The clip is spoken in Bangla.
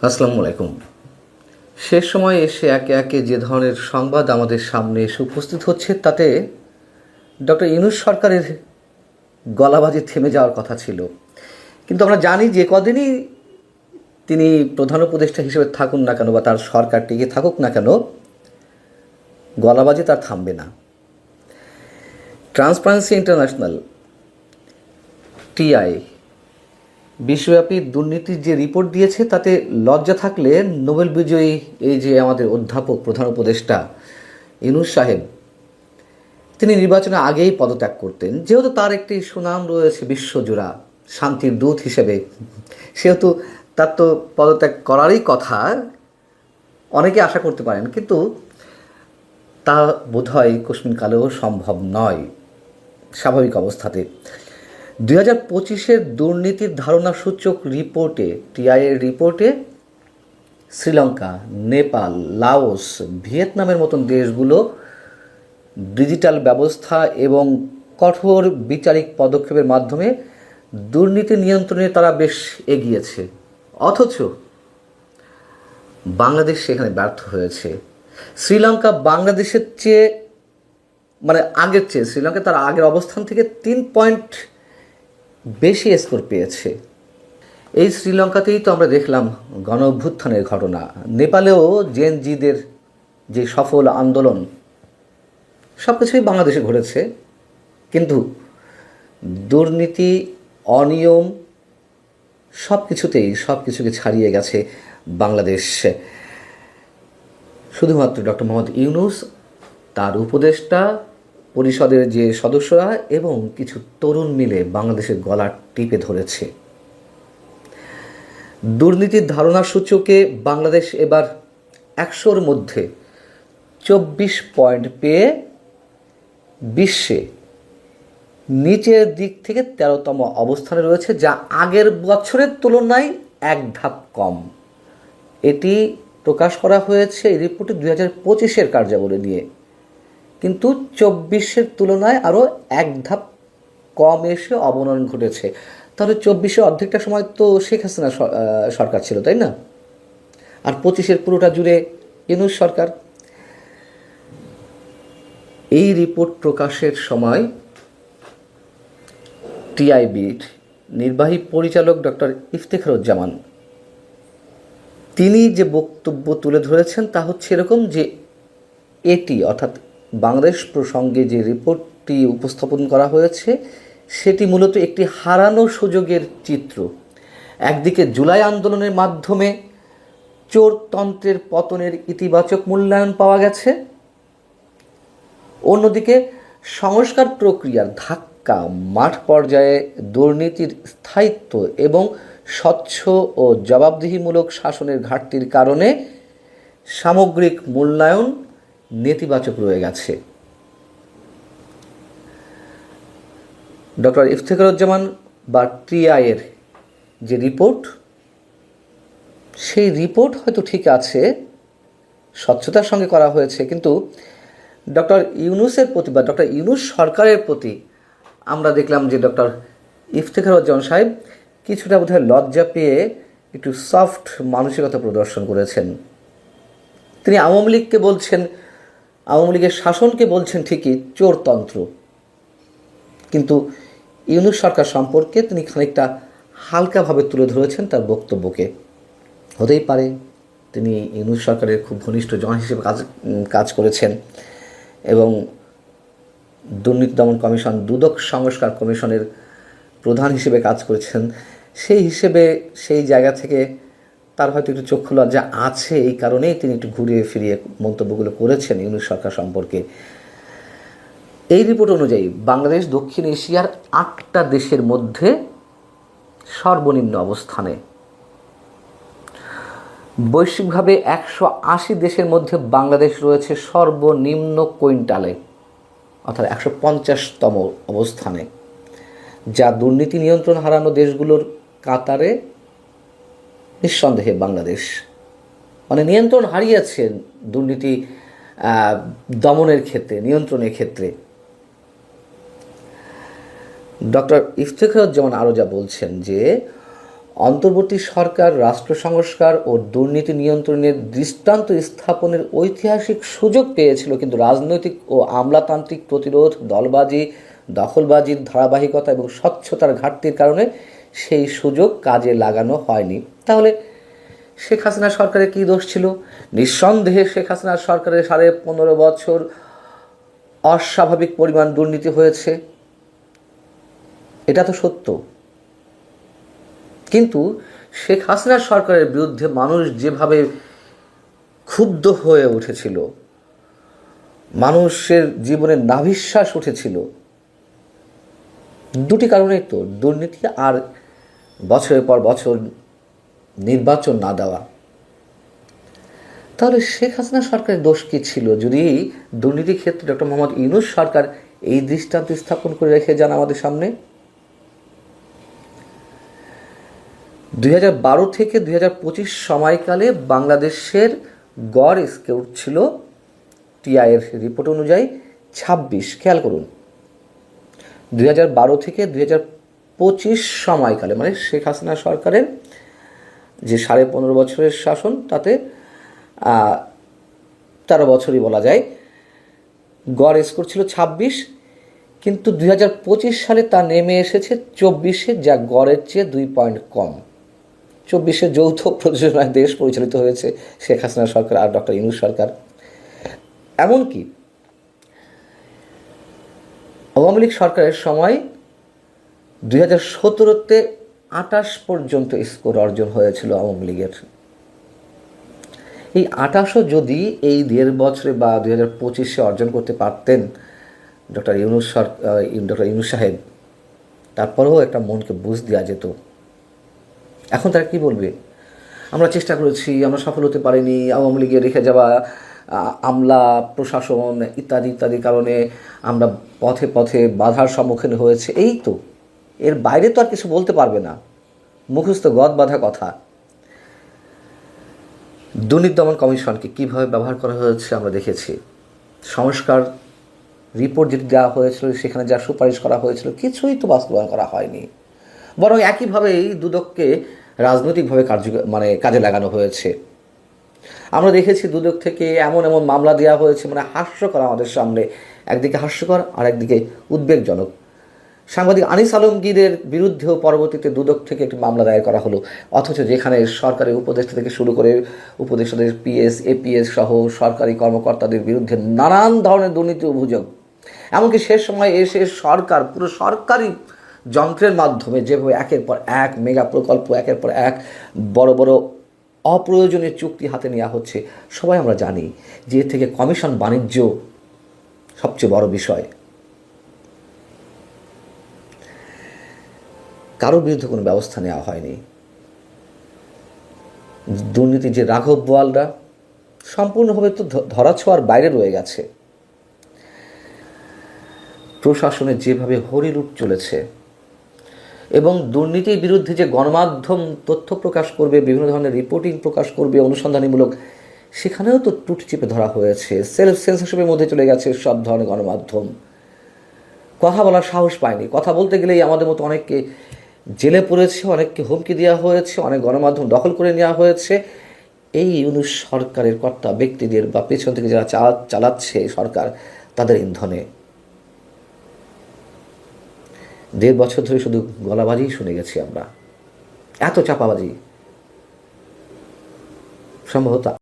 আসসালামু আলাইকুম। শেষ সময়ে এসে একে একে যে ধরনের সংবাদ আমাদের সামনে এসে উপস্থিত হচ্ছে, তাতে ডক্টর ইউনূস সরকারের গলাবাজি থেমে যাওয়ার কথা ছিল। কিন্তু আমরা জানি যে কদিনই তিনি প্রধান উপদেষ্টা হিসেবে থাকুন না কেন বা তার সরকার টিকে থাকুক না কেন, গলাবাজি তার থামবে না। ট্রান্সপারেন্সি ইন্টারন্যাশনাল, টিআই, বিশ্বব্যাপী দুর্নীতির যে রিপোর্ট দিয়েছে তাতে লজ্জা থাকলে নোবেল বিজয়ী এই যে আমাদের অধ্যাপক প্রধান উপদেষ্টা ইউনূস সাহেব, তিনি নির্বাচনে আগেই পদত্যাগ করতেন। যেহেতু তার একটি সুনাম রয়েছে বিশ্বজোড়া শান্তির দূত হিসেবে, সেহেতু তার তো পদত্যাগ করারই কথা, অনেকে আশা করতে পারেন। কিন্তু তা বোধহয় কস্মিন কালেও সম্ভব নয় স্বাভাবিক অবস্থাতে। 2025-এর দুর্নীতির ধারণা সূচক রিপোর্টে, টিআইয়ের রিপোর্টে, শ্রীলঙ্কা, নেপাল, লাওস, ভিয়েতনামের মতন দেশগুলো ডিজিটাল ব্যবস্থা এবং কঠোর বিচারিক পদক্ষেপের মাধ্যমে দুর্নীতি নিয়ন্ত্রণে তারা বেশ এগিয়েছে। অথচ বাংলাদেশ সেখানে ব্যর্থ হয়েছে। শ্রীলঙ্কা বাংলাদেশের চেয়ে, মানে আগের চেয়ে, শ্রীলঙ্কা তার আগের অবস্থান থেকে 3 পয়েন্ট বেশি স্কোর পেয়েছে। এই শ্রীলঙ্কাতেই তো আমরা দেখলাম গণ অভ্যুত্থানের ঘটনা। নেপালেও জেনজিদের যে সফল আন্দোলন, সব কিছুই বাংলাদেশে ঘটেছে। কিন্তু দুর্নীতি, অনিয়ম সব কিছুকে ছাড়িয়ে গেছে বাংলাদেশ। শুধুমাত্র ডক্টর মোহাম্মদ ইউনূস, তার উপদেষ্টা পরিষদের যে সদস্যরা এবং কিছু তরুণ মিলে বাংলাদেশের গলা টিপে ধরেছে। দুর্নীতির ধারণা সূচকে বাংলাদেশ এবার 100-র মধ্যে 24 পয়েন্ট পেয়ে বিশ্বে নিচের দিক থেকে 13তম অবস্থানে রয়েছে, যা আগের বছরের তুলনায় এক ধাপ কম। এটি প্রকাশ করা হয়েছে এই রিপোর্টে 2025-এর কার্যাবলী নিয়ে। কিন্তু 24-এর তুলনায় আরও এক ধাপ কম এসে অবনয়ন ঘটেছে। তাহলে 24-এর অর্ধেকটা সময় তো শেখ হাসিনা সরকার ছিল, তাই না? আর 25-এর পুরোটা জুড়ে ইউনূস সরকার। এই রিপোর্ট প্রকাশের সময় টিআইবির নির্বাহী পরিচালক ডক্টর ইফতেখারুজ্জামান, তিনি যে বক্তব্য তুলে ধরেছেন তা হচ্ছে এরকম যে এটি, অর্থাৎ বাংলাদেশ প্রসঙ্গে যে রিপোর্টটি উপস্থাপন করা হয়েছে, সেটি মূলত একটি হারানো সুযোগের চিত্র। একদিকে জুলাই আন্দোলনের মাধ্যমে চোরতন্ত্রের পতনের ইতিবাচক মূল্যায়ন পাওয়া গেছে, অন্যদিকে সংস্কার প্রক্রিয়ার ধাক্কা, মাঠ পর্যায়ে দুর্নীতির স্থায়িত্ব এবং স্বচ্ছ ও জবাবদিহিমূলক শাসনের ঘাটতির কারণে সামগ্রিক মূল্যায়ন নেতিবাচক রয়ে গেছে। ডক্টর ইফতেখারুজ্জামান বা টিআইয়ের যে রিপোর্ট, সেই রিপোর্ট হয়তো ঠিক আছে, স্বচ্ছতার সঙ্গে করা হয়েছে, কিন্তু ডক্টর ইউনূসের প্রতি বা ডক্টর ইউনূস সরকারের প্রতি আমরা দেখলাম যে ডক্টর ইফতেখারুজ্জামান সাহেব কিছুটা বোধহয় লজ্জা পেয়ে একটু সফট মানসিকতা প্রদর্শন করেছেন। তিনি আওয়ামী লীগকে বলছেন, আওয়ামী লীগের শাসনকে বলছেন ঠিকই চোরতন্ত্র, কিন্তু ইউনূস সরকার সম্পর্কে তিনি খানিকটা হালকাভাবে তুলে ধরেছেন তার বক্তব্যকে। হতেই পারে তিনি ইউনূস সরকারের খুব ঘনিষ্ঠ জন হিসেবে কাজ করেছেন এবং দুর্নীতি দমন কমিশন, দুদক সংস্কার কমিশনের প্রধান হিসেবে কাজ করেছেন। সেই হিসেবে সেই জায়গা থেকে তার হয়তো একটু চক্ষু লজ্জা আছে, এই কারণেই তিনি একটু ঘুরিয়ে ফিরিয়ে মন্তব্যগুলো করেছেন ইউনূস সরকার সম্পর্কে। এই রিপোর্ট অনুযায়ী বাংলাদেশ দক্ষিণ এশিয়ার 8টা দেশের মধ্যে সর্বনিম্ন অবস্থানে। বৈশ্বিকভাবে 180 দেশের মধ্যে বাংলাদেশ রয়েছে সর্বনিম্ন কুইন্টালে, অর্থাৎ 150তম অবস্থানে, যা দুর্নীতি নিয়ন্ত্রণ হারানো দেশগুলোর কাতারে নিঃসন্দেহে বাংলাদেশ। মানে নিয়ন্ত্রণ হারিয়েছে দুর্নীতি দমনের ক্ষেত্রে, নিয়ন্ত্রণের ক্ষেত্রে। ডক্টর ইফতেখারুজ্জামান আরও যা বলছেন যে অন্তর্বর্তী সরকার রাষ্ট্র সংস্কার ও দুর্নীতি নিয়ন্ত্রণের দৃষ্টান্ত স্থাপনের ঐতিহাসিক সুযোগ পেয়েছিল, কিন্তু রাজনৈতিক ও আমলাতান্ত্রিক প্রতিরোধ, দলবাজি, দখলবাজির ধারাবাহিকতা এবং স্বচ্ছতার ঘাটতির কারণে সেই সুযোগ কাজে লাগানো হয়নি। তাহলে শেখ হাসিনা সরকারের কী দোষ ছিল? নিঃসন্দেহে শেখ হাসিনা সরকারের 15.5 বছর অস্বাভাবিক পরিমাণ দুর্নীতি হয়েছে, এটা তো সত্য। কিন্তু শেখ হাসিনা সরকারের বিরুদ্ধে মানুষ যেভাবে ক্ষুব্ধ হয়ে উঠেছিল, মানুষের জীবনে নাভিশ্বাস উঠেছিল, দুটি কারণেই তো, দুর্নীতি আর বছরের পর বছর নির্বাচন না দেওয়া। তাহলে শেখ হাসিনা সরকারের দোষ কী ছিল যদি দুর্নীতির ক্ষেত্রে ডক্টর মোহাম্মদ ইউনূস সরকার এই দৃষ্টান্ত স্থাপন করে রেখে যান আমাদের সামনে? 2012 থেকে 2025 সময়কালে বাংলাদেশের গড় স্কোর ছিল টিআইয়ের রিপোর্ট অনুযায়ী 26। খেয়াল করুন, 2012 থেকে 2025 সময়কালে, মানে শেখ হাসিনা সরকারের যে 15.5 বছরের শাসন, তাতে 13 বছরই বলা যায়, গড় স্কোর ছিল 26, কিন্তু 2025 সালে তা নেমে এসেছে 24-এ, যা গড়ের চেয়ে 2 পয়েন্ট কম। 24-এ যৌথ প্রযোজনায় দেশ পরিচালিত হয়েছে শেখ হাসিনা সরকার আর ডক্টর ইউনূস সরকার। এমনকি আওয়ামী লীগ সরকারের সময় 2017-তে 28 পর্যন্ত স্কোর অর্জন হয়েছিল আওয়ামী লীগের। এই 28ও যদি এই 1.5 বছরে বা 2025-এ অর্জন করতে পারতেন ডক্টর ইউনূস সাহেব, তারপরেও একটা মনকে বুঝ দেওয়া যেত। এখন তারা কি বলবে? আমরা চেষ্টা করেছি, আমরা সফল হতে পারিনি, আওয়ামী লীগে রেখে যাওয়া আমলা প্রশাসন ইত্যাদি ইত্যাদি কারণে আমরা পথে পথে বাধার সম্মুখীন হয়েছে, এই তো। এর বাইরে তো আর কিছু বলতে পারবে না, মুখস্থ গদ বাঁধা কথা। দুর্নীতি দমন কমিশনকে কীভাবে ব্যবহার করা হয়েছে আমরা দেখেছি। সংস্কার রিপোর্ট যেটি দেওয়া হয়েছিল, সেখানে যা সুপারিশ করা হয়েছিল, কিছুই তো বাস্তবায়ন করা হয়নি, বরং একইভাবেই দুদককে রাজনৈতিকভাবে কাজে লাগানো হয়েছে। আমরা দেখেছি দুদক থেকে এমন এমন মামলা দেওয়া হয়েছে, মানে হাস্যকর আমাদের সামনে, একদিকে হাস্যকর আর একদিকে উদ্বেগজনক। সাংবাদিক আনিস আলমগীরের বিরুদ্ধেও পরবর্তীতে দুদক থেকে একটি মামলা দায়ের করা হলো, অথচ যেখানে সরকারি উপদেষ্টা থেকে শুরু করে উপদেষ্টাদের পিএস, এপিএস সহ সরকারি কর্মকর্তাদের বিরুদ্ধে নানান ধরনের দুর্নীতি অভিযোগ। এমনকি শেষ সময় এসে সরকার পুরো সরকারি যন্ত্রের মাধ্যমে যেভাবে একের পর এক মেগা প্রকল্প, একের পর এক বড় বড় অপ্রয়োজনীয় চুক্তি হাতে নেওয়া হচ্ছে, সবাই আমরা জানি যে এর থেকে কমিশন বাণিজ্য সবচেয়ে বড় বিষয়। কারোর বিরুদ্ধে কোনো ব্যবস্থা নেওয়া হয়নি। দুর্নীতি যে রাঘব বোয়ালরা সম্পূর্ণভাবে তো ধরাছোঁয়ার বাইরে রয়ে গেছে। প্রশাসনে যেভাবে হরিলুট চলেছে এবং দুর্নীতির বিরুদ্ধে যে গণমাধ্যম তথ্য প্রকাশ করবে, বিভিন্ন ধরনের রিপোর্টিং প্রকাশ করবে অনুসন্ধানীমূলক, সেখানেও তো টুটি চেপে ধরা হয়েছে। সেলফ সেন্সরশিপের মধ্যে চলে গেছে সব ধরনের গণমাধ্যম। কথা বলার সাহস পায়নি। কথা বলতে গেলেই আমাদের মতো অনেককে জেলে পড়েছে, অনেককে হুমকি দেওয়া হয়েছে, অনেক গণমাধ্যম দখল করে নেওয়া হয়েছে। এই ইউনূস সরকারের কর্তা ব্যক্তিদের বা পেছন থেকে যারা চালাচ্ছে সরকার, তাদের ইন্ধনে 1.5 বছর ধরে শুধু গলাবাজিই শুনে গেছি আমরা, এত চাপাবাজি। সম্ভবত